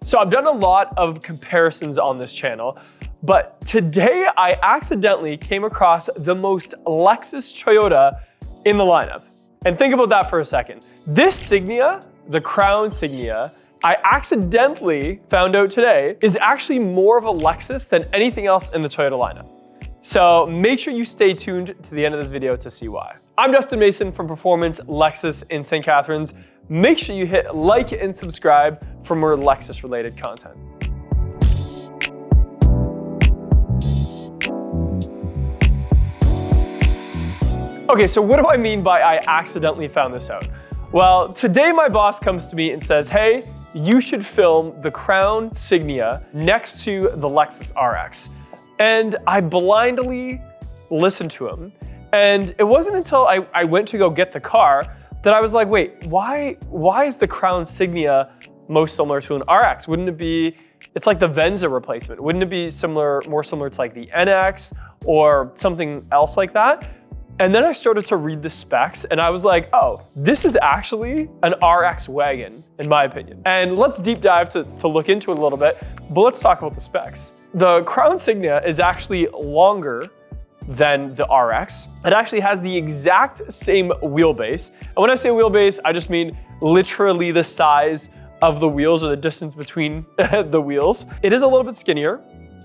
So I've done a lot of comparisons on this channel, but today I accidentally came across the most Lexus Toyota in the lineup. And think about that for a second. This Signia, the Crown Signia, I accidentally found out today is actually more of a Lexus than anything else in the Toyota lineup. So make sure you stay tuned to the end of this video to see why. I'm Justin Mason from Performance Lexus in St. Catharines. Make sure you hit like and subscribe for more Lexus related content. Okay, so what do I mean by I accidentally found this out? Well, today my boss comes to me and says, hey, you should film the Crown Signia next to the Lexus RX. And I blindly listened to him. And it wasn't until I went to go get the car that I was like, wait, why is the Crown Signia most similar to an RX? Wouldn't it be, it's like the Venza replacement. Wouldn't it be more similar to like the NX or something else like that? And then I started to read the specs and I was like, oh, this is actually an RX wagon, in my opinion. And let's deep dive to look into it a little bit, but let's talk about the specs. The Crown Signia is actually longer than the RX. It actually has the exact same wheelbase. And when I say wheelbase, I just mean literally the size of the wheels or the distance between the wheels. It is a little bit skinnier.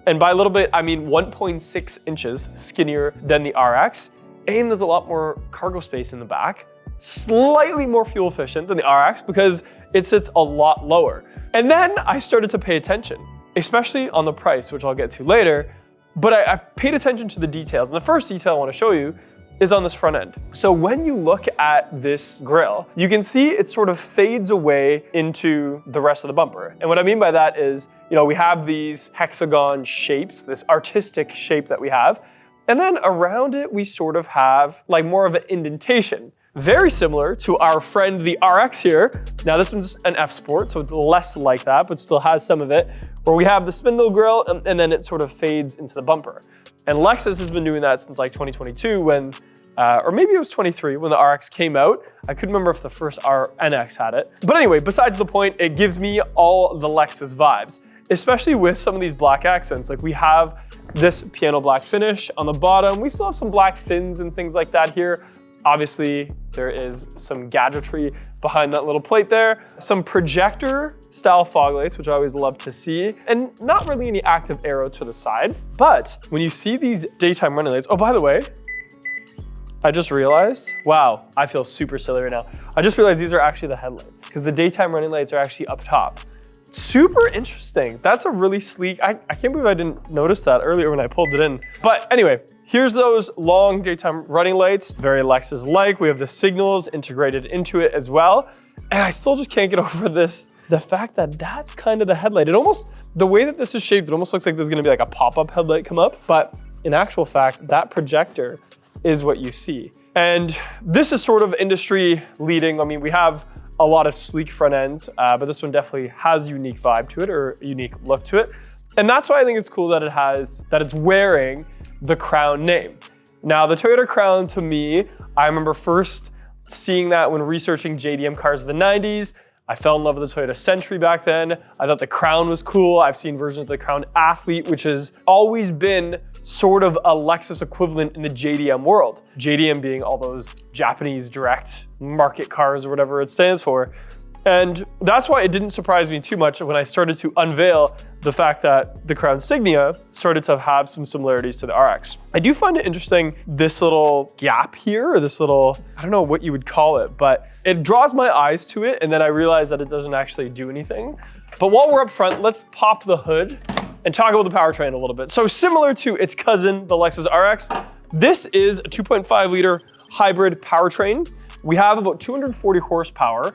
And by a little bit, I mean 1.6 inches skinnier than the RX. And there's a lot more cargo space in the back. Slightly more fuel efficient than the RX because it sits a lot lower. And then I started to pay attention, especially on the price, which I'll get to later. But I paid attention to the details. And the first detail I want to show you is on this front end. So when you look at this grille, you can see it sort of fades away into the rest of the bumper. And what I mean by that is, we have these hexagon shapes, this artistic shape that we have. And then around it, we sort of have like more of an indentation. Very similar to our friend, the RX here. Now this one's an F Sport, so it's less like that, but still has some of it, where we have the spindle grille and then it sort of fades into the bumper. And Lexus has been doing that since like 2022 when, or maybe it was 23 when the RX came out. I couldn't remember if the first NX had it. But anyway, besides the point, it gives me all the Lexus vibes, especially with some of these black accents. Like we have this piano black finish on the bottom. We still have some black fins and things like that here. Obviously, there is some gadgetry behind that little plate there. Some projector style fog lights, which I always love to see, and not really any active aero to the side. But when you see these daytime running lights, oh, by the way, I just realized, wow, I feel super silly right now. I just realized these are actually the headlights because the daytime running lights are actually up top. Super interesting. That's a really sleek, I can't believe I didn't notice that earlier when I pulled it in. But anyway, here's those long daytime running lights, very Lexus-like. We have the signals integrated into it as well. And I still just can't get over the fact that that's kind of the headlight. It almost, the way that this is shaped, it almost looks like there's gonna be like a pop-up headlight come up. But in actual fact, that projector is what you see. And this is sort of industry leading. I mean, we have a lot of sleek front ends, but this one definitely has a unique vibe to it or a unique look to it. And that's why I think it's cool that it's wearing the Crown name. Now the Toyota Crown, to me, I remember first seeing that when researching JDM cars of the 90s. I fell in love with the Toyota Century back then. I thought the Crown was cool. I've seen versions of the Crown Athlete, which has always been sort of a Lexus equivalent in the JDM world. JDM being all those Japanese direct market cars or whatever it stands for. And that's why it didn't surprise me too much when I started to unveil the fact that the Crown Signia started to have some similarities to the RX. I do find it interesting, this little gap here, or this little, I don't know what you would call it, but it draws my eyes to it, and then I realize that it doesn't actually do anything. But while we're up front, let's pop the hood and talk about the powertrain a little bit. So similar to its cousin, the Lexus RX, this is a 2.5 liter hybrid powertrain. We have about 240 horsepower,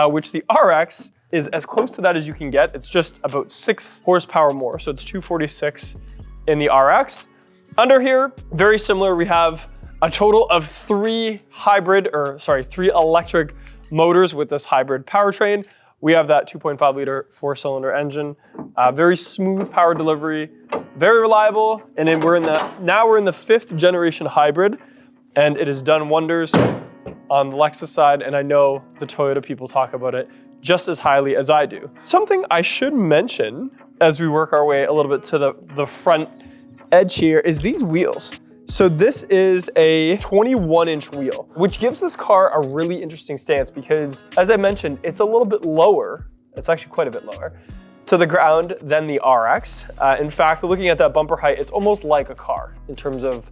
which the RX is as close to that as you can get. It's just about 6 horsepower more, so it's 246 in the RX. Under here, very similar, we have a total of 3 electric motors with this hybrid powertrain. We have that 2.5 liter 4-cylinder engine, very smooth power delivery, very reliable. And then now we're in the 5th generation hybrid, and it has done wonders on the Lexus side. And I know the Toyota people talk about it just as highly as I do. Something I should mention as we work our way a little bit to the front edge here is these wheels. So this is a 21-inch wheel, which gives this car a really interesting stance because, as I mentioned, it's a little bit lower. It's actually quite a bit lower to the ground than the RX. In fact, looking at that bumper height, it's almost like a car in terms of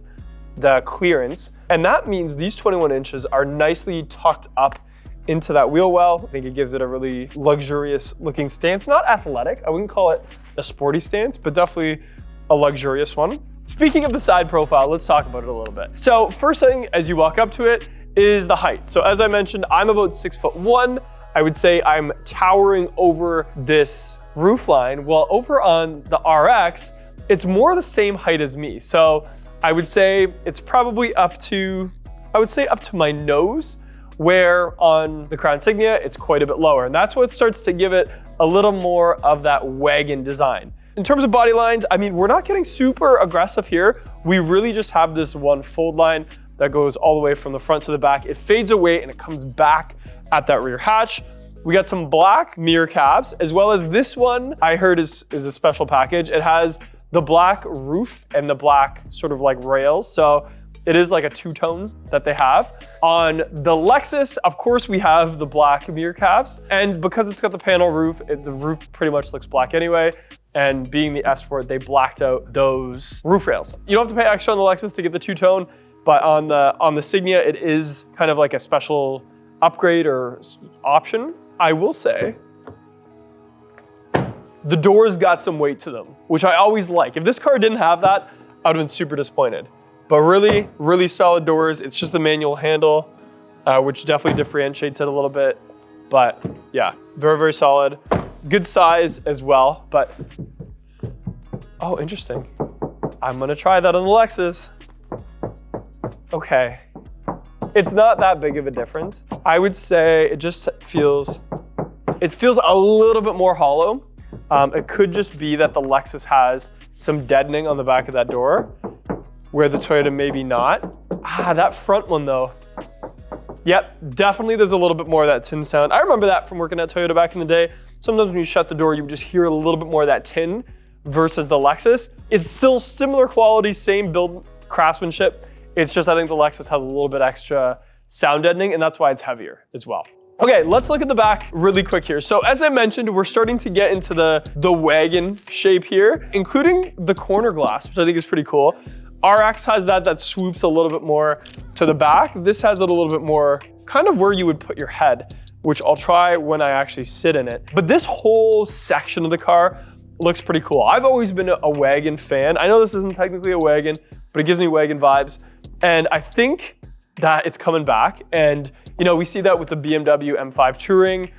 the clearance. And that means these 21 inches are nicely tucked up into that wheel well. I think it gives it a really luxurious looking stance. Not athletic, I wouldn't call it a sporty stance, but definitely a luxurious one. Speaking of the side profile, let's talk about it a little bit. So first thing as you walk up to it is the height. So as I mentioned, I'm about 6'1". I would say I'm towering over this roof line. Well, over on the RX, it's more the same height as me. So I would say it's probably up to my nose, where on the Crown Signia, it's quite a bit lower. And that's what starts to give it a little more of that wagon design. In terms of body lines, I mean, we're not getting super aggressive here. We really just have this one fold line that goes all the way from the front to the back. It fades away and it comes back at that rear hatch. We got some black mirror caps, as well as this one I heard is a special package. It has the black roof and the black sort of like rails. So it is like a two-tone that they have. On the Lexus, of course, we have the black mirror caps. And because it's got the panel roof, the roof pretty much looks black anyway. And being the F Sport, they blacked out those roof rails. You don't have to pay extra on the Lexus to get the two-tone, but on the Signia, it is kind of like a special upgrade or option. I will say, the doors got some weight to them, which I always like. If this car didn't have that, I would have been super disappointed. But really, really solid doors. It's just the manual handle, which definitely differentiates it a little bit. But yeah, very, very solid. Good size as well, but oh, interesting. I'm gonna try that on the Lexus. Okay, it's not that big of a difference. I would say it just feels a little bit more hollow. It could just be that the Lexus has some deadening on the back of that door, where the Toyota maybe not. That front one though. Yep, definitely there's a little bit more of that tin sound. I remember that from working at Toyota back in the day. Sometimes when you shut the door, you would just hear a little bit more of that tin versus the Lexus. It's still similar quality, same build craftsmanship. It's just I think the Lexus has a little bit extra sound deadening, and that's why it's heavier as well. Okay, let's look at the back really quick here. So as I mentioned, we're starting to get into the wagon shape here, including the corner glass, which I think is pretty cool. RX has that swoops a little bit more to the back. This has it a little bit more kind of where you would put your head, which I'll try when I actually sit in it. But this whole section of the car looks pretty cool. I've always been a wagon fan. I know this isn't technically a wagon, but it gives me wagon vibes. And I think that it's coming back. And you know, we see that with the BMW M5 Touring.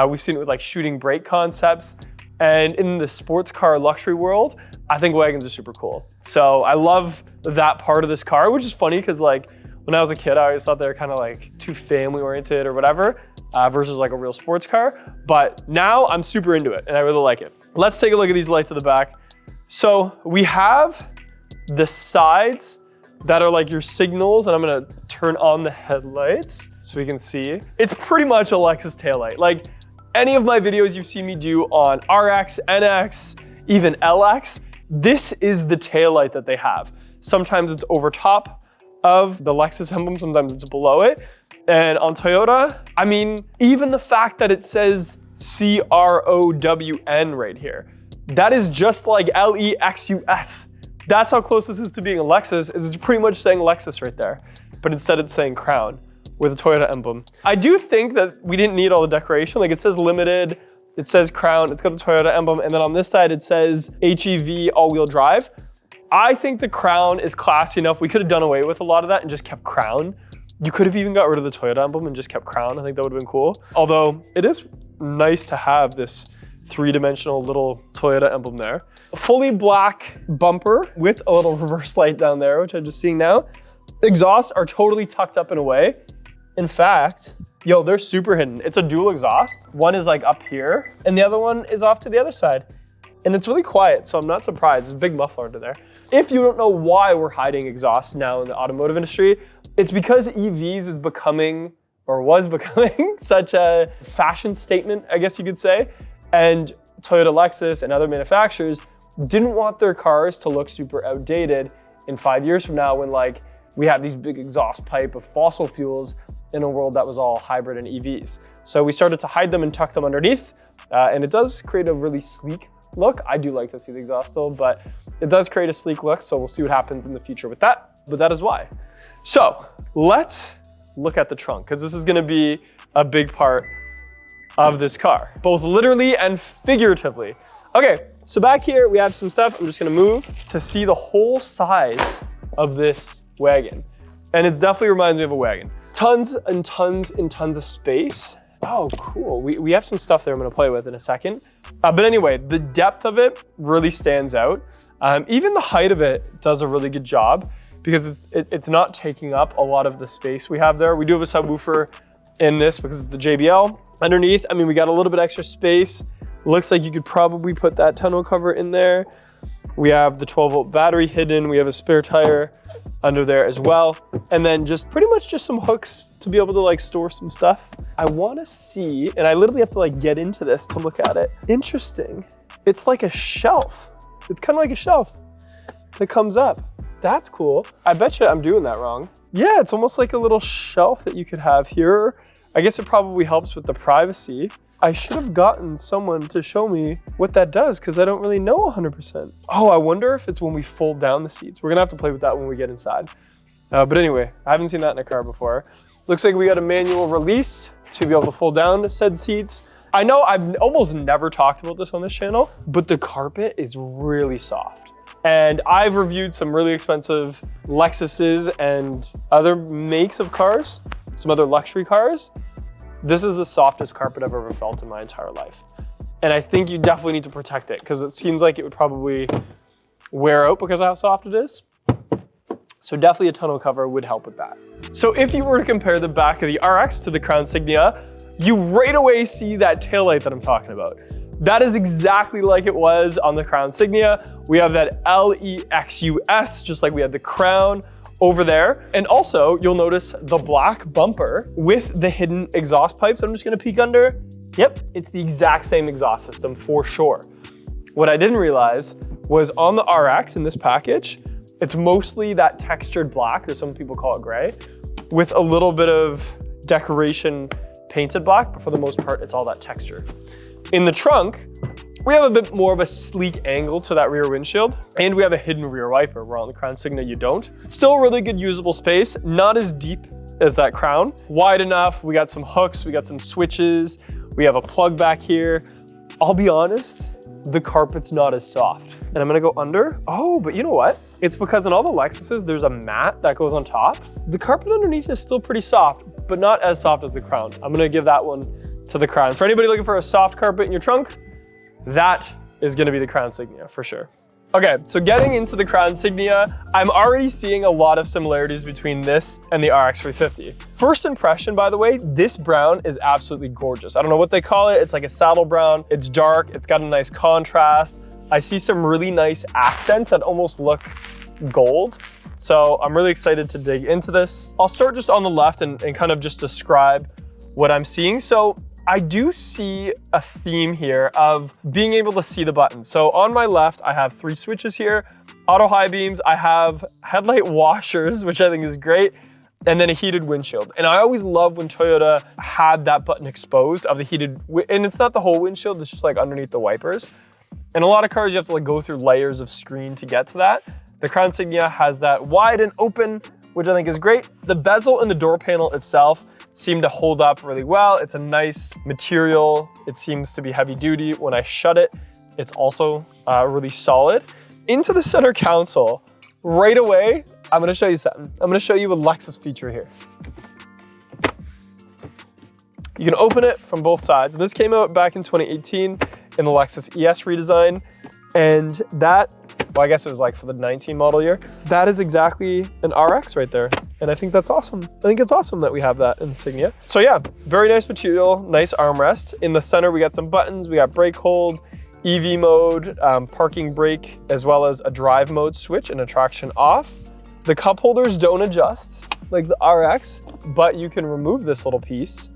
We've seen it with like shooting brake concepts. And in the sports car luxury world, I think wagons are super cool. So I love that part of this car, which is funny because like when I was a kid, I always thought they were kind of like too family oriented or whatever versus like a real sports car. But now I'm super into it and I really like it. Let's take a look at these lights at the back. So we have the sides that are like your signals, and I'm gonna turn on the headlights so we can see. It's pretty much a Lexus taillight. Like any of my videos you've seen me do on RX, NX, even LX, this is the taillight that they have. Sometimes it's over top of the Lexus emblem, sometimes it's below it. And on Toyota, I mean, even the fact that it says CROWN right here, that is just like LEXUS. That's how close this is to being a Lexus, is it's pretty much saying Lexus right there, but instead it's saying Crown with a Toyota emblem. I do think that we didn't need all the decoration. Like it says limited, it says Crown, it's got the Toyota emblem, and then on this side it says HEV all-wheel drive. I think the Crown is classy enough. We could have done away with a lot of that and just kept Crown. You could have even got rid of the Toyota emblem and just kept Crown. I think that would have been cool. Although it is nice to have this three-dimensional little Toyota emblem there. A fully black bumper with a little reverse light down there, which I'm just seeing now. Exhausts are totally tucked up and away. In fact, yo, they're super hidden. It's a dual exhaust. One is like up here and the other one is off to the other side. And it's really quiet, so I'm not surprised. There's a big muffler under there. If you don't know why we're hiding exhaust now in the automotive industry, it's because EVs is becoming or was becoming such a fashion statement, I guess you could say. And Toyota, Lexus, and other manufacturers didn't want their cars to look super outdated in 5 years from now when like we have these big exhaust pipe of fossil fuels in a world that was all hybrid and EVs. So we started to hide them and tuck them underneath, and it does create a really sleek look. I do like to see the exhaust still, but it does create a sleek look, so we'll see what happens in the future with that, but that is why. So let's look at the trunk, because this is gonna be a big part of this car, both literally and figuratively. Okay, so back here we have some stuff. I'm just gonna move to see the whole size of this wagon. And it definitely reminds me of a wagon. Tons and tons and tons of space. Oh, cool. We have some stuff there I'm gonna play with in a second. But anyway, the depth of it really stands out. Even the height of it does a really good job because it's not taking up a lot of the space we have there. We do have a subwoofer in this because it's the JBL. Underneath, I mean, we got a little bit extra space. Looks like you could probably put that tonneau cover in there. We have the 12-volt battery hidden. We have a spare tire under there as well. And then just pretty much just some hooks to be able to like store some stuff. I wanna see, and I literally have to like get into this to look at it. Interesting. It's like a shelf. It's kind of like a shelf that comes up. That's cool. I bet you I'm doing that wrong. Yeah, it's almost like a little shelf that you could have here. I guess it probably helps with the privacy. I should have gotten someone to show me what that does because I don't really know 100%. Oh, I wonder if it's when we fold down the seats. We're gonna have to play with that when we get inside. But anyway, I haven't seen that in a car before. Looks like we got a manual release to be able to fold down said seats. I know I've almost never talked about this on this channel, but the carpet is really soft. And I've reviewed some really expensive Lexuses and other makes of cars, some other luxury cars. This is the softest carpet I've ever felt in my entire life. And I think you definitely need to protect it because it seems like it would probably wear out because of how soft it is. So definitely a tonneau cover would help with that. So if you were to compare the back of the RX to the Crown Signia, you right away see that taillight that I'm talking about. That is exactly like it was on the Crown Signia. We have that LEXUS, just like we had the Crown over there. And also you'll notice the black bumper with the hidden exhaust pipes. I'm just gonna peek under. Yep, it's the exact same exhaust system for sure. What I didn't realize was on the RX in this package, it's mostly that textured black, or some people call it gray, with a little bit of decoration painted black, but for the most part, it's all that texture. In the trunk, we have a bit more of a sleek angle to that rear windshield, and we have a hidden rear wiper, where on the Crown Signia you don't. Still really good usable space, not as deep as that Crown. Wide enough, we got some hooks, we got some switches, we have a plug back here. I'll be honest, the carpet's not as soft. And I'm gonna go under. Oh, but you know what? It's because in all the Lexuses, there's a mat that goes on top. The carpet underneath is still pretty soft, but not as soft as the Crown. I'm gonna give that one to the Crown. For anybody looking for a soft carpet in your trunk, that is gonna be the Crown Signia for sure. Okay, so getting into the Crown Signia, I'm already seeing a lot of similarities between this and the RX 350. First impression, by the way, this brown is absolutely gorgeous. I don't know what they call it. It's like a saddle brown. It's dark, it's got a nice contrast. I see some really nice accents that almost look gold. So I'm really excited to dig into this. I'll start just on the left and kind of just describe what I'm seeing. So I do see a theme here of being able to see the buttons. So on my left, I have 3 switches here, auto high beams, I have headlight washers, which I think is great, and then a heated windshield. And I always love when Toyota had that button exposed of the heated, and it's not the whole windshield, it's just like underneath the wipers. And a lot of cars, you have to like go through layers of screen to get to that. The Crown Signia has that wide and open, which I think is great. The bezel and the door panel itself seem to hold up really well. It's a nice material. It seems to be heavy duty. When I shut it, it's also really solid. Into the center console, right away, I'm gonna show you something. I'm gonna show you a Lexus feature here. You can open it from both sides. This came out back in 2018 in the Lexus ES redesign. And that, well, I guess it was like for the 19 model year. That is exactly an RX right there. And I think that's awesome. I think it's awesome that we have that in Signia. So yeah, very nice material, nice armrest. In the center, we got some buttons. We got brake hold, EV mode, parking brake, as well as a drive mode switch and a traction off. The cup holders don't adjust, like the RX, but you can remove this little piece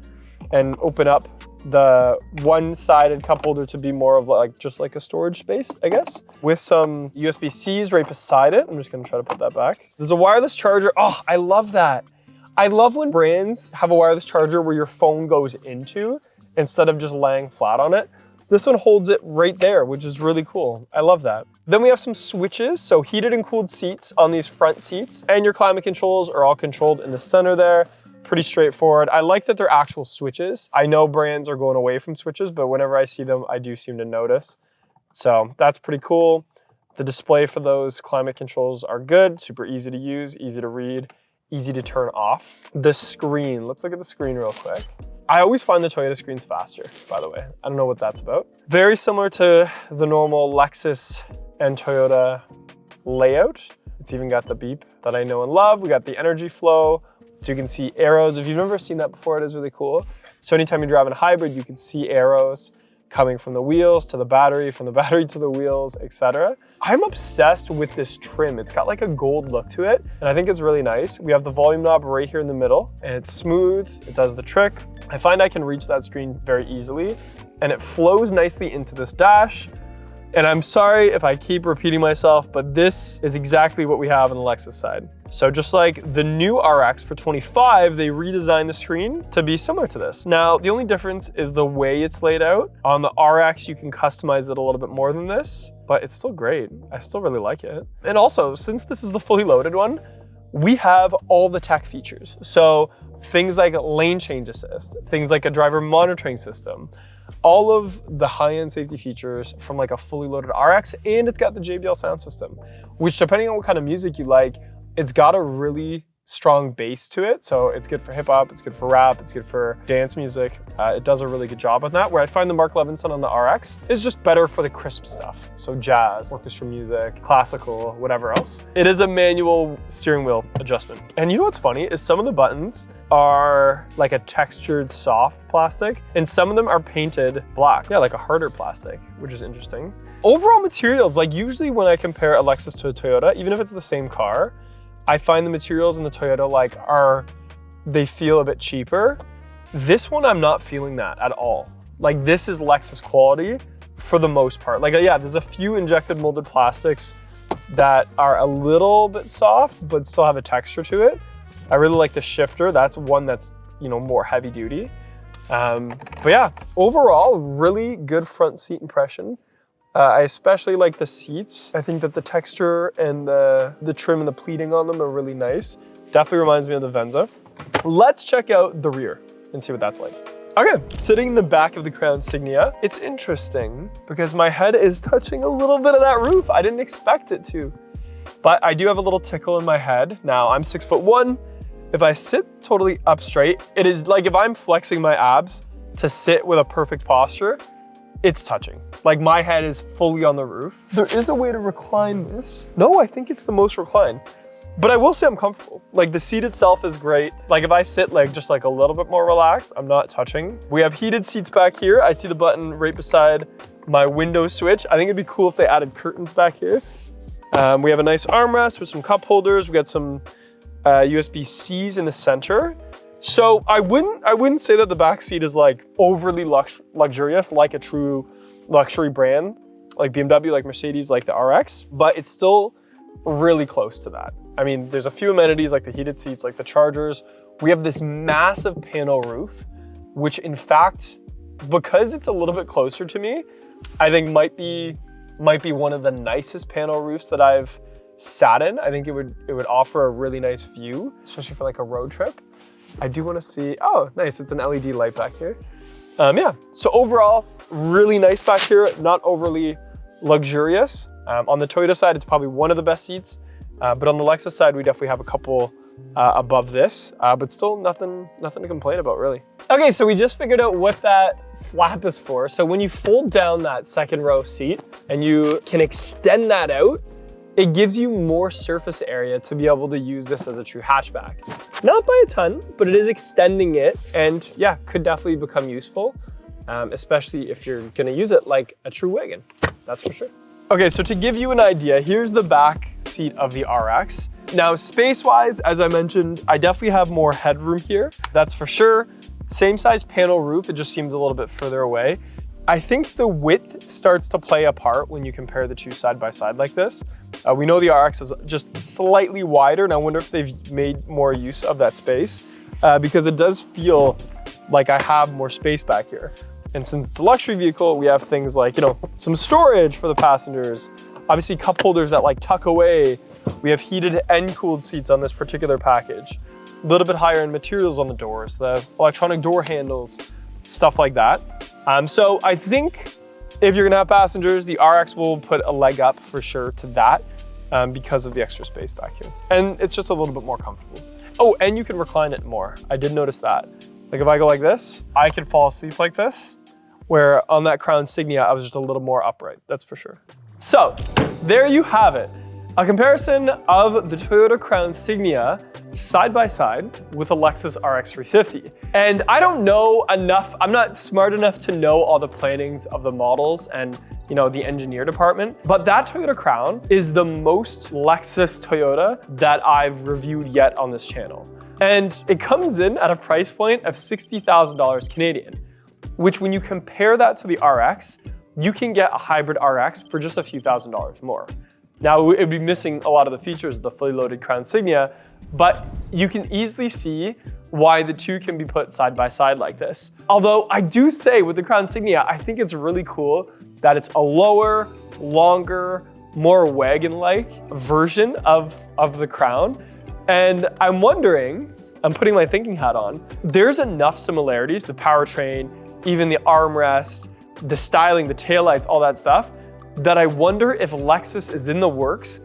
and open up the one-sided cup holder to be more of like just like a storage space, I guess, with some USB-Cs right beside it. I'm just gonna try to put that back. There's a wireless charger. Oh, I love that. I love when brands have a wireless charger where your phone goes into instead of just laying flat on it. This one holds it right there, which is really cool. I love that. Then we have some switches, so heated and cooled seats on these front seats, and your climate controls are all controlled in the center there. Pretty straightforward. I like that they're actual switches. I know brands are going away from switches, but whenever I see them, I do seem to notice. So that's pretty cool. The display for those climate controls are good, super easy to use, easy to read, easy to turn off. The screen, let's look at the screen real quick. I always find the Toyota screens faster, by the way. I don't know what that's about. Very similar to the normal Lexus and Toyota layout. It's even got the beep that I know and love. We got the energy flow. So you can see arrows. If you've never seen that before, it is really cool. So anytime you're driving a hybrid, you can see arrows coming from the wheels to the battery, from the battery to the wheels, etc. I'm obsessed with this trim. It's got like a gold look to it, and I think it's really nice. We have the volume knob right here in the middle, and it's smooth. It does the trick. I find I can reach that screen very easily, and it flows nicely into this dash. And I'm sorry if I keep repeating myself, but this is exactly what we have on the Lexus side. So just like the new RX for 25, they redesigned the screen to be similar to this. Now, the only difference is the way it's laid out. On the RX, you can customize it a little bit more than this, but it's still great. I still really like it. And also, since this is the fully loaded one, we have all the tech features. So things like lane change assist, things like a driver monitoring system, all of the high-end safety features from like a fully loaded RX, and it's got the JBL sound system, which depending on what kind of music you like, it's got a really strong bass to it. So it's good for hip hop, it's good for rap, it's good for dance music. It does a really good job on that. Where I find the Mark Levinson on the RX is just better for the crisp stuff. So jazz, orchestra music, classical, whatever else. It is a manual steering wheel adjustment. And you know what's funny is some of the buttons are like a textured soft plastic, and some of them are painted black. Yeah, like a harder plastic, which is interesting. Overall materials, like usually when I compare a Lexus to a Toyota, even if it's the same car, I find the materials in the Toyota they feel a bit cheaper. This one, I'm not feeling that at all. Like this is Lexus quality for the most part. Like yeah, there's a few injected molded plastics that are a little bit soft, but still have a texture to it. I really like the shifter. That's one that's, you know, more heavy duty. But yeah, overall, really good front seat impression. I especially like the seats. I think that the texture and the trim and the pleating on them are really nice. Definitely reminds me of the Venza. Let's check out the rear and see what that's like. Okay, sitting in the back of the Crown Signia, it's interesting because my head is touching a little bit of that roof. I didn't expect it to, but I do have a little tickle in my head. Now I'm 6'1". If I sit totally up straight, it is like if I'm flexing my abs to sit with a perfect posture, it's touching. Like my head is fully on the roof. There is a way to recline this. No, I think it's the most reclined. But I will say I'm comfortable. Like the seat itself is great. Like if I sit like just like a little bit more relaxed, I'm not touching. We have heated seats back here. I see the button right beside my window switch. I think it'd be cool if they added curtains back here. We have a nice armrest with some cup holders. We got some USB-Cs in the center. So I wouldn't say that the back seat is like overly luxurious, like a true luxury brand, like BMW, like Mercedes, like the RX, but it's still really close to that. I mean, there's a few amenities like the heated seats, like the chargers. We have this massive panel roof, which in fact, because it's a little bit closer to me, I think might be one of the nicest panel roofs that I've sat in. I think it would offer a really nice view, especially for like a road trip. I do want to see, oh, nice, it's an LED light back here. Yeah, so overall, really nice back here, not overly luxurious. On the Toyota side, it's probably one of the best seats, but on the Lexus side, we definitely have a couple above this, but still nothing to complain about, really. Okay, so we just figured out what that flap is for. So when you fold down that second row seat and you can extend that out, it gives you more surface area to be able to use this as a true hatchback. Not by a ton, but it is extending it, and yeah, could definitely become useful, especially if you're gonna use it like a true wagon, that's for sure. Okay, so to give you an idea, here's the back seat of the RX. Now, space-wise, as I mentioned, I definitely have more headroom here. That's for sure. Same size panel roof, it just seems a little bit further away. I think the width starts to play a part when you compare the two side by side like this. We know the RX is just slightly wider, and I wonder if they've made more use of that space because it does feel like I have more space back here. And since it's a luxury vehicle, we have things like, some storage for the passengers, obviously cup holders that like tuck away. We have heated and cooled seats on this particular package. A little bit higher in materials on the doors, the electronic door handles, stuff like that. So I think if you're gonna have passengers, the RX will put a leg up for sure to that because of the extra space back here. And it's just a little bit more comfortable. Oh, and you can recline it more. I did notice that. Like if I go like this, I can fall asleep like this, where on that Crown Signia, I was just a little more upright, that's for sure. So there you have it. A comparison of the Toyota Crown Signia side by side with a Lexus RX 350. And I don't know enough, I'm not smart enough to know all the plannings of the models and the engineer department, but that Toyota Crown is the most Lexus Toyota that I've reviewed yet on this channel. And it comes in at a price point of $60,000 Canadian, which when you compare that to the RX, you can get a hybrid RX for just a few $1,000s more. Now, it'd be missing a lot of the features of the fully loaded Crown Signia, but you can easily see why the two can be put side by side like this. Although I do say with the Crown Signia, I think it's really cool that it's a lower, longer, more wagon-like version of the Crown. And I'm wondering, I'm putting my thinking hat on, there's enough similarities, the powertrain, even the armrest, the styling, the taillights, all that stuff, that I wonder if Lexus is in the works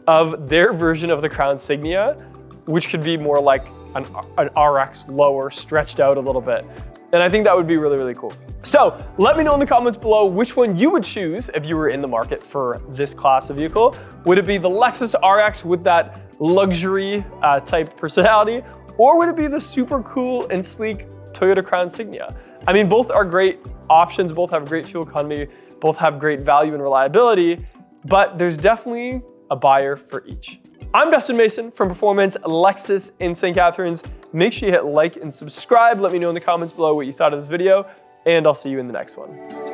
of their version of the Crown Signia, which could be more like an RX lower, stretched out a little bit. And I think that would be really, really cool. So let me know in the comments below which one you would choose if you were in the market for this class of vehicle. Would it be the Lexus RX with that luxury type personality, or would it be the super cool and sleek Toyota Crown Signia? I mean, both are great options, both have great fuel economy, both have great value and reliability, but there's definitely a buyer for each. I'm Dustin Mason from Performance Lexus in St. Catharines. Make sure you hit like and subscribe. Let me know in the comments below what you thought of this video, and I'll see you in the next one.